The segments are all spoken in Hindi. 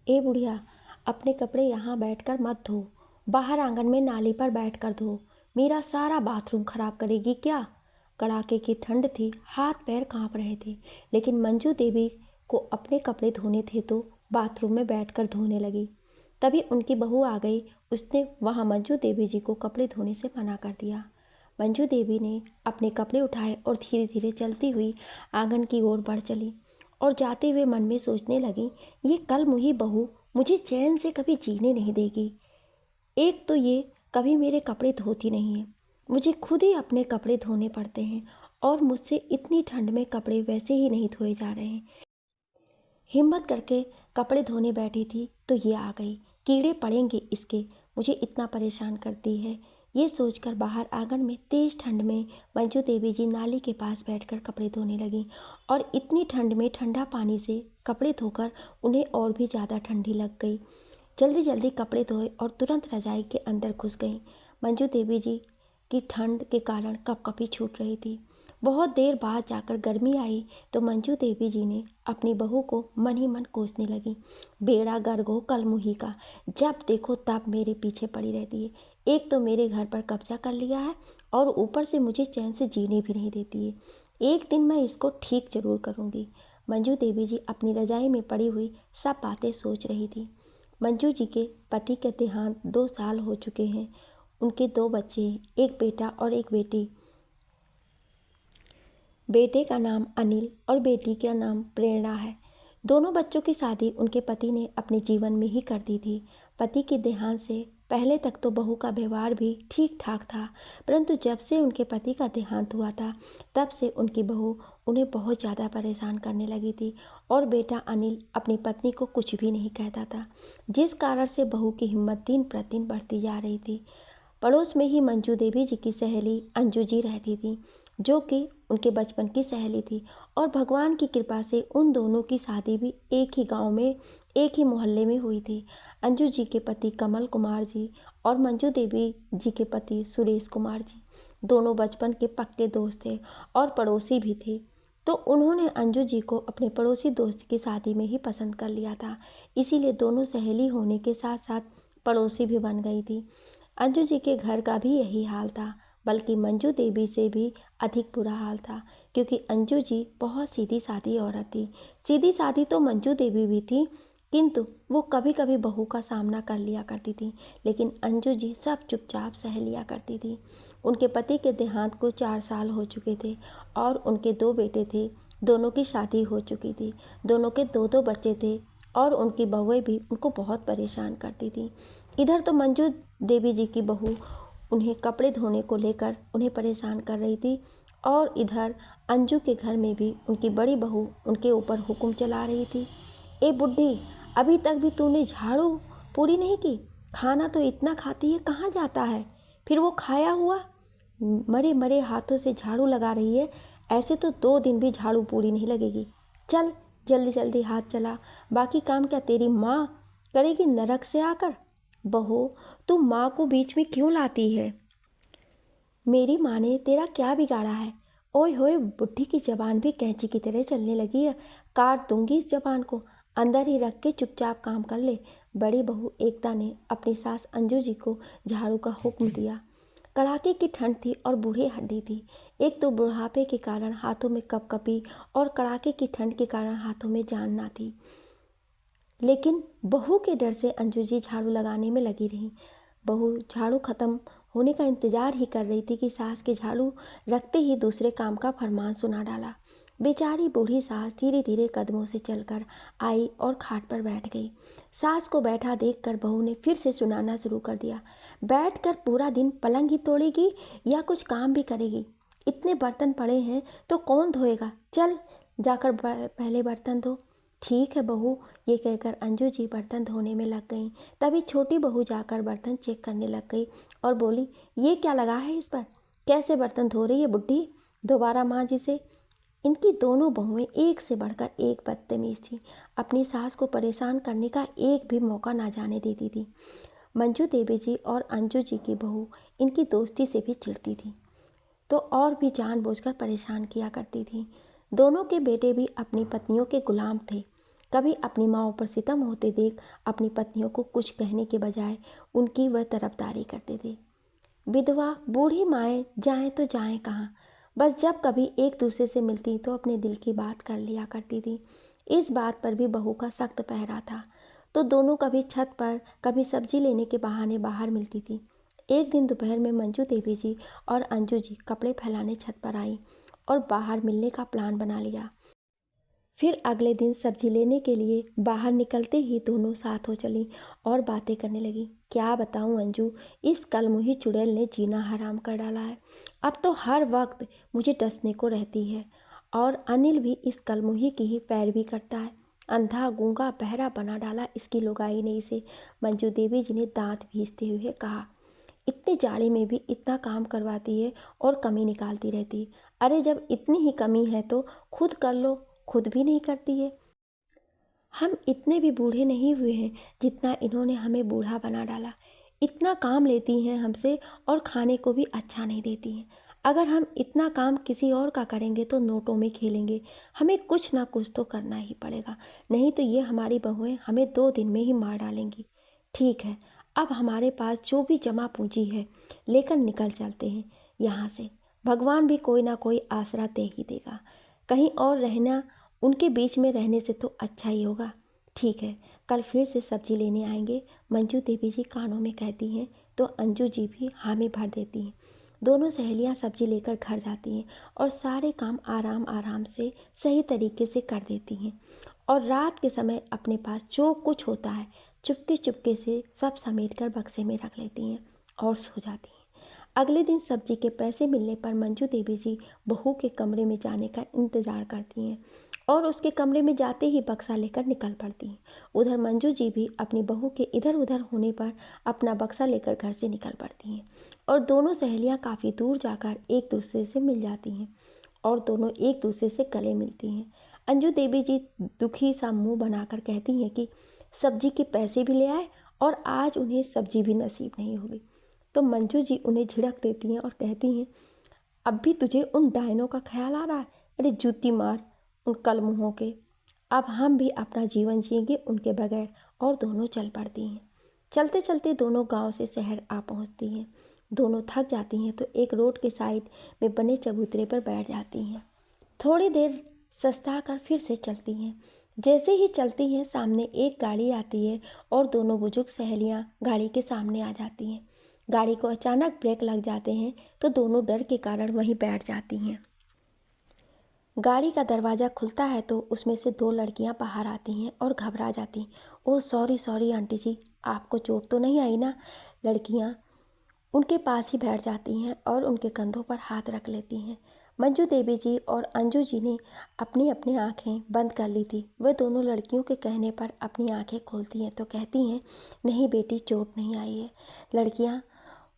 ए बुढ़िया, अपने कपड़े यहाँ बैठकर मत धो, बाहर आंगन में नाली पर बैठकर धो। मेरा सारा बाथरूम खराब करेगी क्या? कड़ाके की ठंड थी, हाथ पैर कांप रहे थे, लेकिन मंजू देवी को अपने कपड़े धोने थे तो बाथरूम में बैठकर धोने लगी। तभी उनकी बहू आ गई। उसने वहाँ मंजू देवी जी को कपड़े धोने से मना कर दिया। मंजू देवी ने अपने कपड़े उठाए और धीरे धीरे चलती हुई आंगन की ओर बढ़ चली और जाते हुए मन में सोचने लगी, ये कल मुही बहू मुझे चैन से कभी जीने नहीं देगी। एक तो ये कभी मेरे कपड़े धोती नहीं है, मुझे खुद ही अपने कपड़े धोने पड़ते हैं और मुझसे इतनी ठंड में कपड़े वैसे ही नहीं धोए जा रहे हैं। हिम्मत करके कपड़े धोने बैठी थी तो ये आ गई। कीड़े पड़ेंगे इसके, मुझे इतना परेशान करती है। ये सोचकर बाहर आंगन में तेज ठंड में मंजू देवी जी नाली के पास बैठकर कपड़े धोने लगी और इतनी ठंड में ठंडा पानी से कपड़े धोकर उन्हें और भी ज़्यादा ठंडी लग गई। जल्दी जल्दी कपड़े धोए और तुरंत रजाई के अंदर घुस गई। मंजू देवी जी की ठंड के कारण कपकपी छूट रही थी। बहुत देर बाद जाकर गर्मी आई तो मंजू देवी जी ने अपनी बहू को मन ही मन कोसने लगी। बेड़ा गर्क हो कल मुही का, जब देखो तब मेरे पीछे पड़ी रहती है। एक तो मेरे घर पर कब्जा कर लिया है और ऊपर से मुझे चैन से जीने भी नहीं देती है। एक दिन मैं इसको ठीक जरूर करूँगी। मंजू देवी जी अपनी रजाई में पड़ी हुई सब बातें सोच रही थी। मंजू जी के पति के देहांत 2 साल हो चुके हैं। उनके 2 बच्चे हैं, एक बेटा और एक बेटी। बेटे का नाम अनिल और बेटी का नाम प्रेरणा है। दोनों बच्चों की शादी उनके पति ने अपने जीवन में ही कर दी थी। पति के देहांत से पहले तक तो बहू का व्यवहार भी ठीक ठाक था, परंतु जब से उनके पति का देहांत हुआ था तब से उनकी बहू उन्हें बहुत ज़्यादा परेशान करने लगी थी और बेटा अनिल अपनी पत्नी को कुछ भी नहीं कहता था, जिस कारण से बहू की हिम्मत दिन प्रतिदिन बढ़ती जा रही थी। पड़ोस में ही मंजू देवी जी की सहेली अंजू जी रहती थी, जो कि उनके बचपन की सहेली थी और भगवान की कृपा से उन दोनों की शादी भी एक ही गांव में एक ही मोहल्ले में हुई थी। अंजू जी के पति कमल कुमार जी और मंजू देवी जी के पति सुरेश कुमार जी दोनों बचपन के पक्के दोस्त थे और पड़ोसी भी थे। तो उन्होंने अंजू जी को अपने पड़ोसी दोस्त की शादी में ही पसंद कर लिया था, इसीलिए दोनों सहेली होने के साथ साथ पड़ोसी भी बन गई थी। अंजू जी के घर का भी यही हाल था, बल्कि मंजू देवी से भी अधिक बुरा हाल था, क्योंकि अंजू जी बहुत सीधी सादी औरत थी। सीधी सादी तो मंजू देवी भी थी, किंतु वो कभी कभी बहू का सामना कर लिया करती थी, लेकिन अंजू जी सब चुपचाप सह लिया करती थी। उनके पति के देहांत को 4 साल हो चुके थे और उनके 2 बेटे थे। दोनों की शादी हो चुकी थी, दोनों के 2-2 बच्चे थे और उनकी बहुएं भी उनको बहुत परेशान करती थी। इधर तो मंजू देवी जी की बहू उन्हें कपड़े धोने को लेकर उन्हें परेशान कर रही थी और इधर अंजू के घर में भी उनकी बड़ी बहू उनके ऊपर हुक्म चला रही थी। ए बुड्ढी, अभी तक भी तूने झाड़ू पूरी नहीं की? खाना तो इतना खाती है, कहाँ जाता है? फिर वो खाया हुआ मरे मरे हाथों से झाड़ू लगा रही है। ऐसे तो 2 दिन भी झाड़ू पूरी नहीं लगेगी। चल जल्दी जल्दी हाथ चला, बाकी काम क्या तेरी माँ करेगी नरक से आकर? बहू, तू माँ को बीच में क्यों लाती है? मेरी माँ ने तेरा क्या बिगाड़ा है? ओए होए, बुढ़ी की जबान भी कैंची की तरह चलने लगी है। काट दूंगी इस जबान को, अंदर ही रख के चुपचाप काम कर ले। बड़ी बहू एकता ने अपनी सास अंजू जी को झाड़ू का हुक्म दिया। कड़ाके की ठंड थी और बूढ़ी हड्डी थी। एक तो बुढ़ापे के कारण हाथों में कपकपी और कड़ाके की ठंड के कारण हाथों में जान ना थी, लेकिन बहू के डर से अंजू जी झाड़ू लगाने में लगी रही। बहू झाड़ू खत्म होने का इंतजार ही कर रही थी कि सास के झाड़ू रखते ही दूसरे काम का फरमान सुना डाला। बेचारी बूढ़ी सास धीरे धीरे कदमों से चलकर आई और खाट पर बैठ गई। सास को बैठा देखकर बहू ने फिर से सुनाना शुरू कर दिया। बैठकर पूरा दिन पलंग ही तोड़ेगी या कुछ काम भी करेगी? इतने बर्तन पड़े हैं तो कौन धोएगा? चल जाकर पहले बर्तन धो। ठीक है बहू, ये कहकर अंजू जी बर्तन धोने में लग गईं। तभी छोटी बहू जाकर बर्तन चेक करने लग गई और बोली, ये क्या लगा है इस पर? कैसे बर्तन धो रही है बुड्ढी? दोबारा माँ जी से। इनकी दोनों बहुएं एक से बढ़कर एक बदतमीज थी, अपनी सास को परेशान करने का एक भी मौका ना जाने देती थी। मंजू देवी जी और अंजू जी की बहू इनकी दोस्ती से भी चिढ़ती थी, तो और भी जानबूझकर परेशान किया करती थी। दोनों के बेटे भी अपनी पत्नियों के गुलाम थे। कभी अपनी माँओं पर सितम होते देख अपनी पत्नियों को कुछ कहने के बजाय उनकी वह तरफदारी करते थे। विधवा बूढ़ी माएँ जाएं तो जाएं कहाँ, बस जब कभी एक दूसरे से मिलती तो अपने दिल की बात कर लिया करती थी। इस बात पर भी बहू का सख्त पहरा था, तो दोनों कभी छत पर कभी सब्जी लेने के बहाने बाहर मिलती थी। एक दिन दोपहर में मंजू देवी जी और अंजू जी कपड़े फैलाने छत पर आई और बाहर मिलने का प्लान बना लिया। फिर अगले दिन सब्जी लेने के लिए बाहर निकलते ही दोनों साथ हो चली और बातें करने लगी। क्या बताऊं अंजू, इस कलमुही चुड़ैल ने जीना हराम कर डाला है। अब तो हर वक्त मुझे डसने को रहती है और अनिल भी इस कलमुही की ही पैरवी करता है। अंधा गूंगा बहरा बना डाला इसकी लुगाई ने इसे। मंजू देवी जी ने दांत भींचते हुए कहा, इतनी जाड़े में भी इतना काम करवाती है और कमी निकालती रहती। अरे जब इतनी ही कमी है तो खुद कर लो, खुद भी नहीं करती है। हम इतने भी बूढ़े नहीं हुए हैं जितना इन्होंने हमें बूढ़ा बना डाला। इतना काम लेती हैं हमसे और खाने को भी अच्छा नहीं देती हैं। अगर हम इतना काम किसी और का करेंगे तो नोटों में खेलेंगे। हमें कुछ ना कुछ तो करना ही पड़ेगा, नहीं तो ये हमारी बहुएं हमें 2 दिन में ही मार डालेंगी। ठीक है, अब हमारे पास जो भी जमा पूंजी है लेकर निकल चलते हैं यहाँ से। भगवान भी कोई ना कोई आसरा दे ही देगा। कहीं और रहना उनके बीच में रहने से तो अच्छा ही होगा। ठीक है, कल फिर से सब्जी लेने आएंगे, मंजू देवी जी कानों में कहती हैं तो अंजू जी भी हामी भर देती हैं। दोनों सहेलियां सब्जी लेकर घर जाती हैं और सारे काम आराम आराम से सही तरीके से कर देती हैं और रात के समय अपने पास जो कुछ होता है चुपके चुपके से सब समेट कर बक्से में रख लेती हैं और सो जाती हैं। अगले दिन सब्जी के पैसे मिलने पर मंजू देवी जी बहू के कमरे में जाने का इंतज़ार करती हैं और उसके कमरे में जाते ही बक्सा लेकर निकल पड़ती हैं। उधर मंजू जी भी अपनी बहू के इधर उधर होने पर अपना बक्सा लेकर घर से निकल पड़ती हैं और दोनों सहेलियां काफ़ी दूर जाकर एक दूसरे से मिल जाती हैं और दोनों एक दूसरे से गले मिलती हैं। अंजू देवी जी दुखी सा मुंह बनाकर कहती हैं कि सब्जी के पैसे भी ले आए और आज उन्हें सब्जी भी नसीब नहीं होगी। तो मंजू जी उन्हें झिड़क देती हैं और कहती हैं, अब भी तुझे उन डायनों का ख्याल आ रहा है? अरे जूती मार उन कलमुहों के। अब हम भी अपना जीवन जिएंगे उनके बगैर। और दोनों चल पड़ती हैं। चलते चलते दोनों गांव से शहर आ पहुंचती हैं। दोनों थक जाती हैं तो एक रोड के साइड में बने चबूतरे पर बैठ जाती हैं। थोड़ी देर सस्ता कर फिर से चलती हैं। जैसे ही चलती हैं सामने एक गाड़ी आती है और दोनों बुजुर्ग सहेलियां गाड़ी के सामने आ जाती हैं। गाड़ी को अचानक ब्रेक लग जाते हैं तो दोनों डर के कारण वहीं बैठ जाती हैं। गाड़ी का दरवाज़ा खुलता है तो उसमें से 2 लड़कियां बाहर आती हैं और घबरा जाती। ओह सॉरी सॉरी आंटी जी, आपको चोट तो नहीं आई ना? लड़कियां उनके पास ही बैठ जाती हैं और उनके कंधों पर हाथ रख लेती हैं। मंजू देवी जी और अंजू जी ने अपनी अपनी आंखें बंद कर ली थी। वह दोनों लड़कियों के कहने पर अपनी आंखें खोलती हैं तो कहती हैं, नहीं बेटी, चोट नहीं आई है। लड़कियां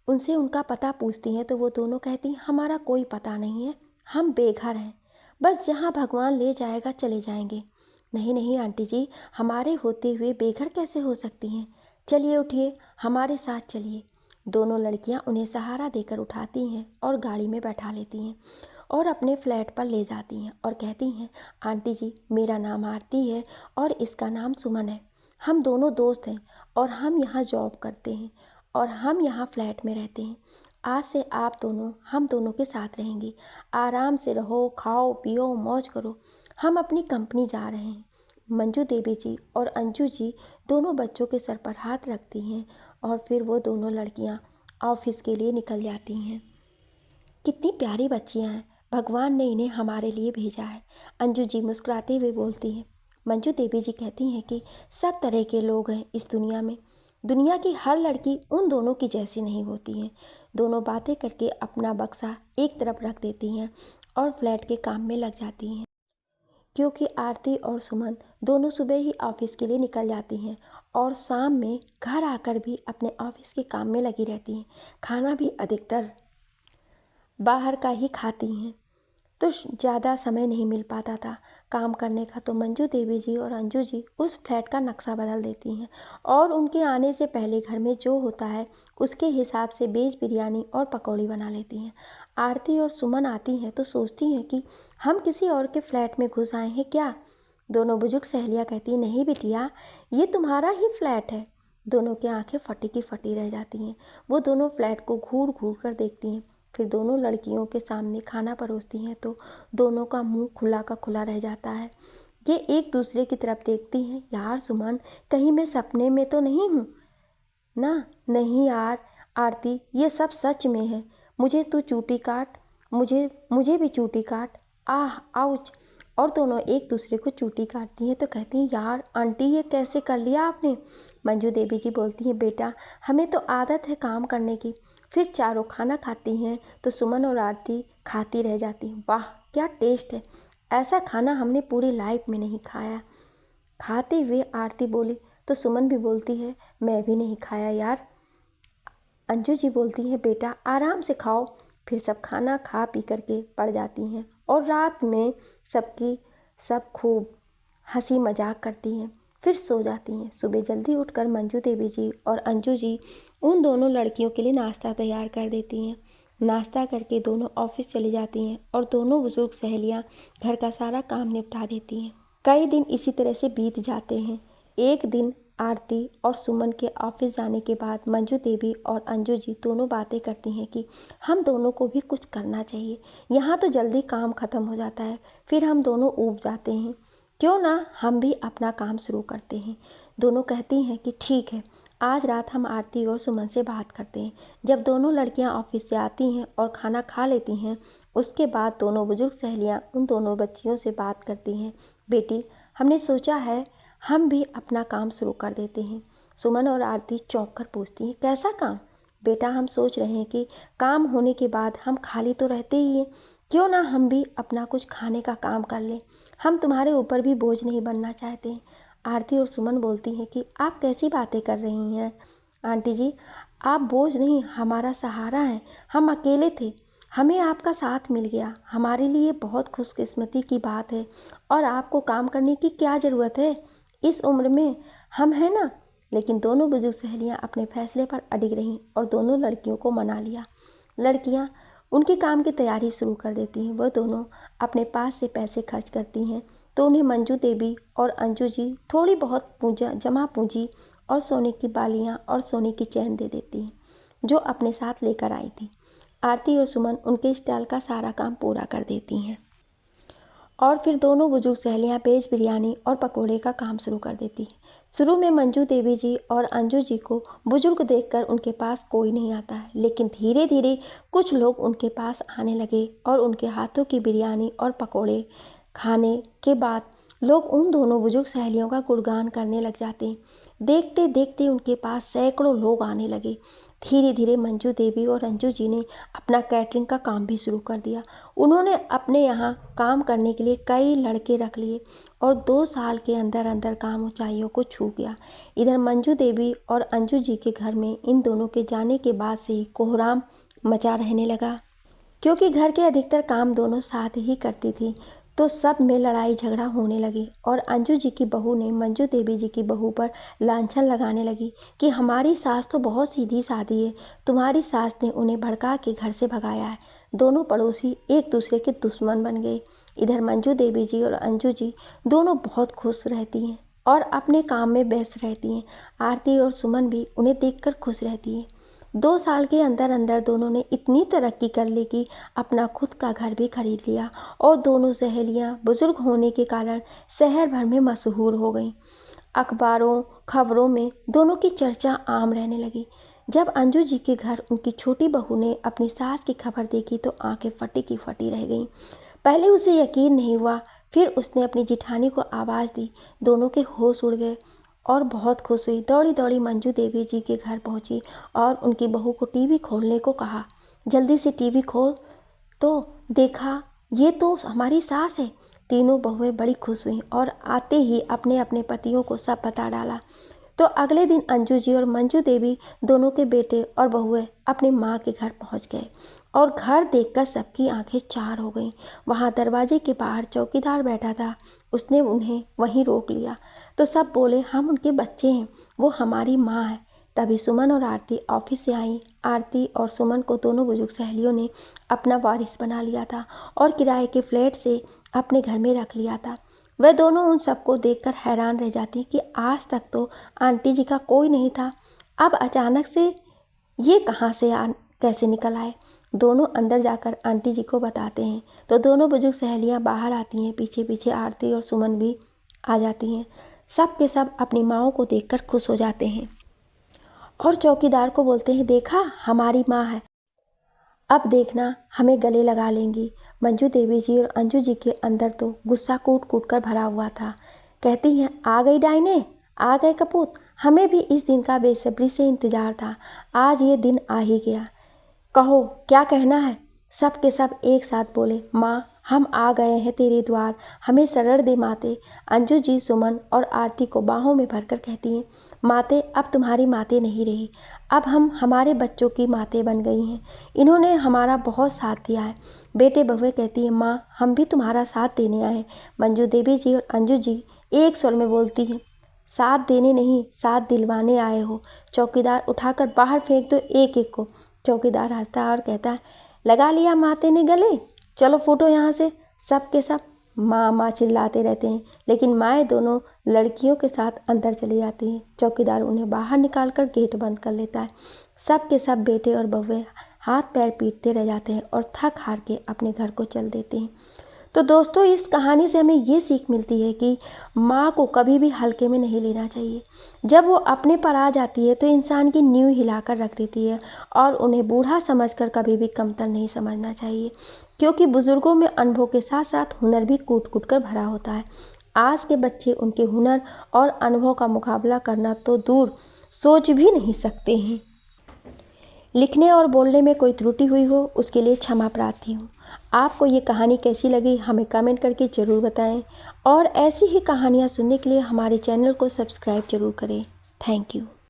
उनसे उनका पता पूछती हैं तो वो दोनों कहती, हमारा कोई पता नहीं है, हम बेघर हैं, बस जहाँ भगवान ले जाएगा चले जाएंगे। नहीं नहीं आंटी जी, हमारे होते हुए बेघर कैसे हो सकती हैं? चलिए उठिए, हमारे साथ चलिए। दोनों लड़कियां उन्हें सहारा देकर उठाती हैं और गाड़ी में बैठा लेती हैं और अपने फ्लैट पर ले जाती हैं और कहती हैं, आंटी जी, मेरा नाम आरती है और इसका नाम सुमन है। हम दोनों दोस्त हैं और हम यहाँ जॉब करते हैं और हम यहाँ फ्लैट में रहते हैं। आज से आप दोनों हम दोनों के साथ रहेंगी। आराम से रहो, खाओ पियो, मौज करो। हम अपनी कंपनी जा रहे हैं। मंजू देवी जी और अंजू जी दोनों बच्चों के सर पर हाथ रखती हैं और फिर वो दोनों लड़कियां ऑफिस के लिए निकल जाती हैं। कितनी प्यारी बच्चियां हैं, भगवान ने इन्हें हमारे लिए भेजा है, अंजू जी मुस्कुराते हुए बोलती हैं। मंजू देवी जी कहती हैं कि सब तरह के लोग हैं इस दुनिया में। दुनिया की हर लड़की उन दोनों की जैसी नहीं होती है। दोनों बातें करके अपना बक्सा एक तरफ रख देती हैं और फ्लैट के काम में लग जाती हैं, क्योंकि आरती और सुमन दोनों सुबह ही ऑफिस के लिए निकल जाती हैं और शाम में घर आकर भी अपने ऑफिस के काम में लगी रहती हैं। खाना भी अधिकतर बाहर का ही खाती हैं तो ज़्यादा समय नहीं मिल पाता था काम करने का। तो मंजू देवी जी और अंजू जी उस फ्लैट का नक्शा बदल देती हैं और उनके आने से पहले घर में जो होता है उसके हिसाब से वेज बिरयानी और पकौड़ी बना लेती हैं। आरती और सुमन आती हैं तो सोचती हैं कि हम किसी और के फ्लैट में घुस आए हैं क्या, दोनों बुजुर्ग सहेलियाँ कहती नहीं बिटिया, ये तुम्हारा ही फ्लैट है। दोनों की आंखें फटी की फटी रह जाती हैं। वो दोनों फ्लैट को घूर घूर कर देखती हैं। फिर दोनों लड़कियों के सामने खाना परोसती हैं तो दोनों का मुंह खुला का खुला रह जाता है। ये एक दूसरे की तरफ देखती हैं। यार सुमन, कहीं मैं सपने में तो नहीं हूँ ना? नहीं यार आरती, ये सब सच में है। मुझे तू चूटी काट, मुझे भी चूटी काट। आह आउच। और दोनों एक दूसरे को चूटी काटती हैं तो कहती हैं यार आंटी, ये कैसे कर लिया आपने? मंजू देवी जी बोलती हैं बेटा, हमें तो आदत है काम करने की। फिर चारों खाना खाती हैं तो सुमन और आरती खाती रह जाती। वाह क्या टेस्ट है, ऐसा खाना हमने पूरी लाइफ में नहीं खाया। खाते हुए आरती बोली तो सुमन भी बोलती है मैं भी नहीं खाया यार। अंजू जी बोलती हैं बेटा आराम से खाओ। फिर सब खाना खा पी करके पड़ जाती हैं और रात में सब खूब हंसी मजाक करती हैं, फिर सो जाती हैं। सुबह जल्दी उठकर मंजू देवी जी और अंजू जी उन दोनों लड़कियों के लिए नाश्ता तैयार कर देती हैं। नाश्ता करके दोनों ऑफिस चली जाती हैं और दोनों बुजुर्ग सहेलियां घर का सारा काम निपटा देती हैं। कई दिन इसी तरह से बीत जाते हैं। एक दिन आरती और सुमन के ऑफिस जाने के बाद मंजू देवी और अंजू जी दोनों बातें करती हैं कि हम दोनों को भी कुछ करना चाहिए। यहाँ तो जल्दी काम ख़त्म हो जाता है, फिर हम दोनों ऊब जाते हैं। क्यों ना हम भी अपना काम शुरू करते हैं। दोनों कहती हैं कि ठीक है, आज रात हम आरती और सुमन से बात करते हैं। जब दोनों लड़कियां ऑफिस से आती हैं और खाना खा लेती हैं, उसके बाद दोनों बुजुर्ग सहेलियां उन दोनों बच्चियों से बात करती हैं। बेटी, हमने सोचा है हम भी अपना काम शुरू कर देते हैं। सुमन और आरती चौंक कर पूछती हैं कैसा काम? बेटा, हम सोच रहे हैं कि काम होने के बाद हम खाली तो रहते ही हैं, क्यों ना हम भी अपना कुछ खाने का काम कर लें। हम तुम्हारे ऊपर भी बोझ नहीं बनना चाहते। आरती और सुमन बोलती हैं कि आप कैसी बातें कर रही हैं आंटी जी, आप बोझ नहीं, हमारा सहारा हैं। हम अकेले थे, हमें आपका साथ मिल गया, हमारे लिए बहुत खुशकिस्मती की बात है। और आपको काम करने की क्या ज़रूरत है, इस उम्र में हम हैं ना। लेकिन दोनों बुजुर्ग सहेलियां अपने फैसले पर अडिग रहीं और दोनों लड़कियों को मना लिया। लड़कियां उनके काम की तैयारी शुरू कर देती हैं। वह दोनों अपने पास से पैसे खर्च करती हैं तो उन्हें मंजू देवी और अंजू जी थोड़ी बहुत जमा पूंजी और सोने की बालियां और सोने की चैन दे देती हैं जो अपने साथ लेकर आई थी। आरती और सुमन उनके स्टाइल का सारा काम पूरा कर देती हैं और फिर दोनों बुजुर्ग सहेलियां वेज बिरयानी और पकोड़े का काम शुरू कर देती हैं। शुरू में मंजू देवी जी और अंजू जी को बुजुर्ग देखकर उनके पास कोई नहीं आता है, लेकिन धीरे धीरे कुछ लोग उनके पास आने लगे और उनके हाथों की बिरयानी और पकोड़े खाने के बाद लोग उन दोनों बुजुर्ग सहेलियों का गुणगान करने लग जाते हैं। देखते देखते उनके पास सैकड़ों लोग आने लगे। धीरे धीरे मंजू देवी और अंजू जी ने अपना कैटरिंग का काम भी शुरू कर दिया। उन्होंने अपने यहाँ काम करने के लिए कई लड़के रख लिए और 2 साल के अंदर अंदर काम ऊंचाइयों को छू गया। इधर मंजू देवी और अंजू जी के घर में इन दोनों के जाने के बाद से ही कोहराम मचा रहने लगा, क्योंकि घर के अधिकतर काम दोनों साथ ही करती थी। तो सब में लड़ाई झगड़ा होने लगी और अंजू जी की बहू ने मंजू देवी जी की बहू पर लांछन लगाने लगी कि हमारी सास तो बहुत सीधी सादी है, तुम्हारी सास ने उन्हें भड़का के घर से भगाया है। दोनों पड़ोसी एक दूसरे के दुश्मन बन गए। इधर मंजू देवी जी और अंजू जी दोनों बहुत खुश रहती हैं और अपने काम में व्यस्त रहती हैं। आरती और सुमन भी उन्हें देखकर खुश रहती हैं। 2 साल के अंदर अंदर दोनों ने इतनी तरक्की कर ली कि अपना खुद का घर भी खरीद लिया और दोनों सहेलियां बुजुर्ग होने के कारण शहर भर में मशहूर हो गईं। अखबारों खबरों में दोनों की चर्चा आम रहने लगी। जब अंजू जी के घर उनकी छोटी बहू ने अपनी सास की खबर देखी तो आंखें फटी की फटी रह गईं। पहले उसे यकीन नहीं हुआ, फिर उसने अपनी जिठानी को आवाज़ दी। दोनों के होश उड़ गए और बहुत खुश हुई। दौड़ी दौड़ी मंजू देवी जी के घर पहुंची और उनकी बहू को टीवी खोलने को कहा। जल्दी से टीवी खोल तो देखा ये तो हमारी सास है। तीनों बहुएं बड़ी खुश हुईं और आते ही अपने अपने पतियों को सब बता डाला। तो अगले दिन अंजू जी और मंजू देवी दोनों के बेटे और बहुएं अपनी माँ के घर पहुँच गए और घर देखकर सबकी आंखें चार हो गईं। वहाँ दरवाजे के बाहर चौकीदार बैठा था, उसने उन्हें वहीं रोक लिया। तो सब बोले हम उनके बच्चे हैं, वो हमारी माँ है। तभी सुमन और आरती ऑफिस से आई। आरती और सुमन को दोनों बुजुर्ग सहेलियों ने अपना वारिस बना लिया था और किराए के फ्लैट से अपने घर में रख लिया था। वह दोनों उन सबको देखकर हैरान रह जाती कि आज तक तो आंटी जी का कोई नहीं था, अब अचानक से ये कहाँ से कैसे निकल आए। दोनों अंदर जाकर आंटी जी को बताते हैं तो दोनों बुजुर्ग सहेलियाँ बाहर आती हैं। पीछे पीछे आरती और सुमन भी आ जाती हैं। सब के सब अपनी माँओं को देखकर खुश हो जाते हैं और चौकीदार को बोलते हैं, देखा हमारी माँ है, अब देखना हमें गले लगा लेंगी। मंजू देवी जी और अंजू जी के अंदर तो गुस्सा कूट कूट कर भरा हुआ था। कहती हैं, आ गई डाइने, आ गए कपूत, हमें भी इस दिन का बेसब्री से इंतज़ार था, आज ये दिन आ ही गया। कहो क्या कहना है। सब के सब एक साथ बोले, माँ हम आ गए हैं तेरे द्वार, हमें शरण दे माते। अंजू जी सुमन और आरती को बाहों में भरकर कहती हैं, माते अब तुम्हारी माते नहीं रही, अब हम हमारे बच्चों की माते बन गई हैं, इन्होंने हमारा बहुत साथ दिया है। बेटे बहुएं कहती हैं, माँ हम भी तुम्हारा साथ देने आए हैं। मंजू देवी जी और अंजू जी एक स्वर में बोलती हैं, साथ देने नहीं साथ दिलवाने आए हो। चौकीदार उठाकर बाहर फेंक दो एक एक को। चौकीदार हंसता है और कहता है, लगा लिया माते ने गले, चलो फूटो यहाँ से। सब के सब माँ माँ चिल्लाते रहते हैं, लेकिन माएँ दोनों लड़कियों के साथ अंदर चली जाती हैं। चौकीदार उन्हें बाहर निकालकर गेट बंद कर लेता है। सब के सब बेटे और बहुएं हाथ पैर पीटते रह जाते हैं और थक हार के अपने घर को चल देते हैं। तो दोस्तों इस कहानी से हमें ये सीख मिलती है कि माँ को कभी भी हल्के में नहीं लेना चाहिए। जब वो अपने पर आ जाती है तो इंसान की नींव हिलाकर रख देती है और उन्हें बूढ़ा समझकर कभी भी कमतर नहीं समझना चाहिए, क्योंकि बुज़ुर्गों में अनुभव के साथ साथ हुनर भी कूट कूट कर भरा होता है। आज के बच्चे उनके हुनर और अनुभव का मुकाबला करना तो दूर सोच भी नहीं सकते हैं। लिखने और बोलने में कोई त्रुटि हुई हो उसके लिए क्षमा प्रार्थी हूँ। आपको ये कहानी कैसी लगी हमें कमेंट करके ज़रूर बताएं और ऐसी ही कहानियाँ सुनने के लिए हमारे चैनल को सब्सक्राइब ज़रूर करें। Thank you.